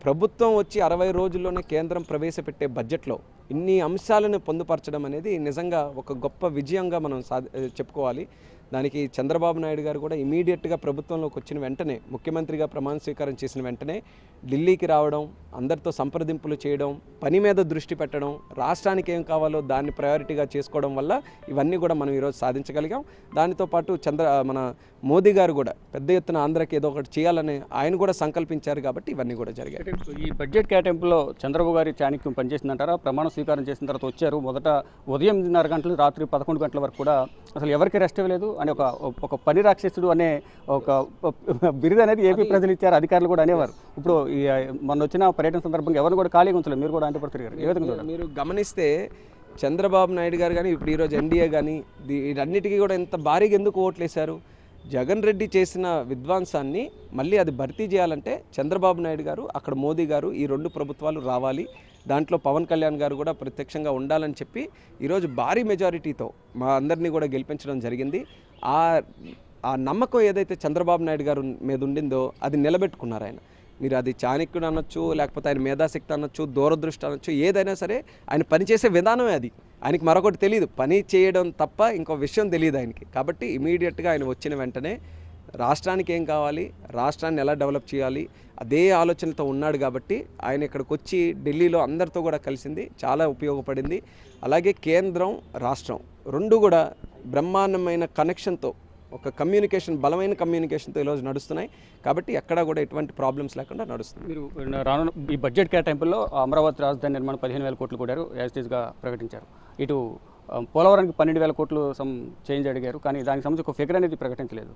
ప్రభుత్వం వచ్చి 60 రోజుల్లోనే కేంద్రం ప్రవేశపెట్టే బడ్జెట్లో ఇన్ని అంశాలను పొందుపరచడం అనేది నిజంగా ఒక గొప్ప విజయంగా మనం చెప్పుకోవాలి. దానికి చంద్రబాబు నాయుడు గారు కూడా ఇమీడియట్గా ప్రభుత్వంలోకి వచ్చిన వెంటనే ముఖ్యమంత్రిగా ప్రమాణ స్వీకారం చేసిన వెంటనే ఢిల్లీకి రావడం, అందరితో సంప్రదింపులు చేయడం, పని మీద దృష్టి పెట్టడం, రాష్ట్రానికి ఏం కావాలో దాన్ని ప్రయారిటీగా చేసుకోవడం వల్ల ఇవన్నీ కూడా మనం ఈరోజు సాధించగలిగాం. దానితో పాటు మన మోదీ గారు కూడా పెద్ద ఎత్తున ఆంధ్రాకి ఏదో ఒకటి చేయాలని ఆయన కూడా సంకల్పించారు కాబట్టి ఇవన్నీ కూడా జరిగాయి. ఈ బడ్జెట్ కేటాయింపులో చంద్రబాబు గారి చాణక్యం పనిచేసిందంటారా? ప్రమాణ స్వీకారం చేసిన తర్వాత వచ్చారు, మొదట ఉదయం 8:30 గంటలు రాత్రి 11 గంటల వరకు కూడా అసలు ఎవరికి రెస్ట్ ఇవ్వలేదు అని ఒక పని రాక్షసుడు అనే ఒక బిరుదు అనేది ఏపీ ప్రజలు ఇచ్చారు, అధికారులు కూడా అనేవారు. ఇప్పుడు మొన్న వచ్చిన పర్యటన సందర్భంగా ఎవరు కూడా ఖాళీగా ఉంచలేదు, మీరు కూడా అంటపడుతున్నారు. ఏ విధంగా మీరు గమనిస్తే చంద్రబాబు నాయుడు గారు కానీ ఇప్పుడు ఈరోజు ఎన్డీఏ కానీ వీటన్నిటికీ కూడా ఎంత భారీగా ఎందుకు ఓట్లేశారు? జగన్ రెడ్డి చేసిన విధ్వంసాన్ని మళ్ళీ అది భర్తీ చేయాలంటే చంద్రబాబు నాయుడు గారు, అక్కడ మోదీ గారు, ఈ రెండు ప్రభుత్వాలు రావాలి, దాంట్లో పవన్ కళ్యాణ్ గారు కూడా ప్రత్యక్షంగా ఉండాలని చెప్పి ఈరోజు భారీ మెజారిటీతో మా అందరినీ కూడా గెలిపించడం జరిగింది. ఆ నమ్మకం ఏదైతే చంద్రబాబు నాయుడు గారు మీద ఉండిందో అది నిలబెట్టుకున్నారు ఆయన. మీరు అది చాణక్యుడు అనొచ్చు, లేకపోతే ఆయన మేధాశక్తి అనొచ్చు, దూరదృష్టి అనొచ్చు, ఏదైనా సరే ఆయన పనిచేసే విధానమే అది. ఆయనకి మరొకటి తెలియదు, పని చేయడం తప్ప ఇంకో విషయం తెలియదు ఆయనకి. కాబట్టి ఇమీడియట్గా ఆయన వచ్చిన వెంటనే రాష్ట్రానికి ఏం కావాలి, రాష్ట్రాన్ని ఎలా డెవలప్ చేయాలి, అదే ఆలోచనలతో ఉన్నాడు. కాబట్టి ఆయన ఇక్కడికి వచ్చి ఢిల్లీలో అందరితో కూడా కలిసింది చాలా ఉపయోగపడింది. అలాగే కేంద్రం రాష్ట్రం రెండు కూడా బ్రహ్మాండమైన కనెక్షన్తో, ఒక బలమైన కమ్యూనికేషన్తో ఈరోజు నడుస్తున్నాయి. కాబట్టి ఎక్కడా కూడా ఎటువంటి ప్రాబ్లమ్స్ లేకుండా నడుస్తుంది. మీరు రానున్న ఈ బడ్జెట్ కేటాయింపుల్లో అమరావతి రాజధాని నిర్మాణం 15,000 కోట్లు కూడా యాజిటీస్గా ప్రకటించారు. ఇటు పోలవరానికి 12,000 కోట్లు చేంజ్ అడిగారు, కానీ దానికి సంబంధించి ఒక ఫిగర్ అనేది ప్రకటించలేదు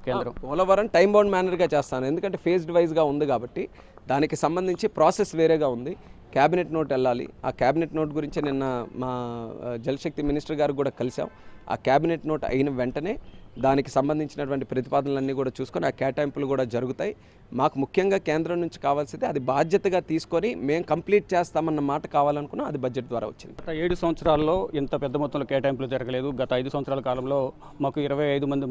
కేంద్రం. పోలవరం టైం బౌండ్ మేనర్గా చేస్తాను, ఎందుకంటే ఫేజ్డ్ వైజ్గా ఉంది కాబట్టి దానికి సంబంధించి ప్రాసెస్ వేరేగా ఉంది. క్యాబినెట్ నోట్ వెళ్ళాలి. ఆ క్యాబినెట్ నోట్ గురించి నిన్న మా జలశక్తి మినిస్టర్ గారు కూడా కలిసాం. ఆ క్యాబినెట్ నోట్ అయిన వెంటనే దానికి సంబంధించినటువంటి ప్రతిపాదనలన్నీ కూడా చూసుకొని ఆ కేటాయింపులు కూడా జరుగుతాయి. మాకు ముఖ్యంగా కేంద్రం నుంచి కావాల్సింది అది బాధ్యతగా తీసుకొని మేము కంప్లీట్ చేస్తామన్న మాట కావాలనుకున్నాం, అది బడ్జెట్ ద్వారా వచ్చింది. గత 7 సంవత్సరాల్లో ఇంత పెద్ద మొత్తంలో కేటాయింపులు జరగలేదు. గత 5 సంవత్సరాల కాలంలో మాకు 25 మంది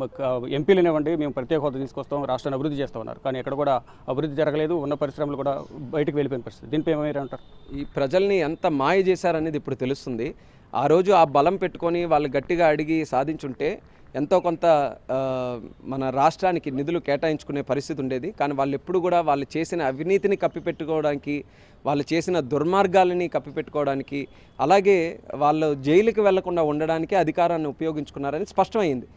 ఎంపీలు ఇవ్వండి, మేము ప్రత్యేక హోదా తీసుకొస్తాం, రాష్ట్రాన్ని అభివృద్ధి చేస్తూ ఉన్నారు, కానీ ఎక్కడ కూడా అభివృద్ధి జరగలేదు. ఉన్న పరిశ్రమలు కూడా బయటకు వెళ్ళిపోయిన పరిస్థితి. దీనిపై ఏమంటారు? ఈ ప్రజల్ని ఎంత మాయ చేశారనేది ఇప్పుడు తెలుస్తుంది. ఆ రోజు ఆ బలం పెట్టుకొని వాళ్ళు గట్టిగా అడిగి సాధించుంటే ఎంతో కొంత మన రాష్ట్రానికి నిధులు కేటాయించుకునే పరిస్థితి ఉండేది. కానీ వాళ్ళు ఎప్పుడు కూడా వాళ్ళు చేసిన అవినీతిని కప్పిపెట్టుకోవడానికి, వాళ్ళు చేసిన దుర్మార్గాలని కప్పిపెట్టుకోవడానికి, అలాగే వాళ్ళు జైలుకి వెళ్లకుండా ఉండడానికి అధికారాన్ని ఉపయోగించుకున్నారని స్పష్టమైంది.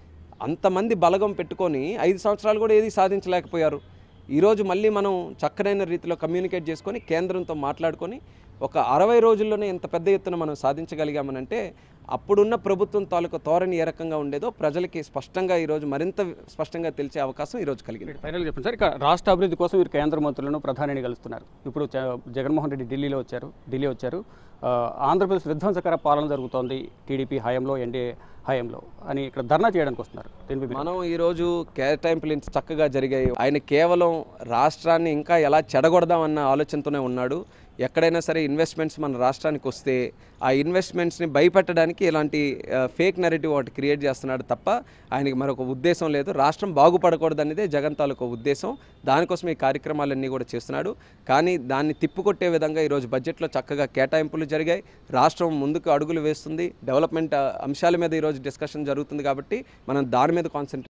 అంతమంది బలగం పెట్టుకొని 5 సంవత్సరాలు కూడా ఏది సాధించలేకపోయారు. ఈరోజు మళ్ళీ మనం చక్కనైన రీతిలో కమ్యూనికేట్ చేసుకొని కేంద్రంతో మాట్లాడుకొని ఒక 60 రోజుల్లోనే ఇంత పెద్ద ఎత్తున మనం సాధించగలిగామనంటే అప్పుడున్న ప్రభుత్వం తాలూకు ధోరణి ఏ రకంగా ఉండేదో ప్రజలకి స్పష్టంగా ఈరోజు మరింత స్పష్టంగా తెలిసే అవకాశం ఈరోజు కలిగింది. ఫైనల్ చెప్పండి సార్, ఇక రాష్ట్ర అభివృద్ధి కోసం మీరు కేంద్ర మంత్రులను ప్రధానిని కలుస్తున్నారు. ఇప్పుడు జగన్మోహన్ రెడ్డి ఢిల్లీ వచ్చారు. ఆంధ్రప్రదేశ్ విధ్వంసకర పాలన జరుగుతోంది టీడీపీ హయాంలో, ఎన్డీఏ హయాంలో అని ఇక్కడ ధర్నా చేయడానికి వస్తున్నారు. మనం ఈరోజు కేటాయింపులు ఇంత చక్కగా జరిగాయి. ఆయన కేవలం రాష్ట్రాన్ని ఇంకా ఎలా చెడగొడదామన్న ఆలోచనతోనే ఉన్నాడు. ఎక్కడైనా సరే ఇన్వెస్ట్మెంట్స్ మన రాష్ట్రానికి వస్తే ఆ ఇన్వెస్ట్మెంట్స్ని భయపెట్టడానికి ఇలాంటి ఫేక్ నెరేటివ్ ఒకటి క్రియేట్ చేస్తున్నాడు తప్ప ఆయనకి మరొక ఉద్దేశం లేదు. రాష్ట్రం బాగుపడకూడదు అనేదే జగన్ తాలూకు ఉద్దేశం. దానికోసం ఈ కార్యక్రమాలన్నీ కూడా చేస్తున్నాడు. కానీ దాన్ని తిప్పుకొట్టే విధంగా ఈరోజు బడ్జెట్లో చక్కగా కేటాయింపులు జరిగాయి. రాష్ట్రం ముందుకు అడుగులు వేస్తుంది. డెవలప్మెంట్ అంశాల మీద ఈరోజు డిస్కషన్ జరుగుతుంది కాబట్టి మనం దాని మీద కాన్సంట్రేట్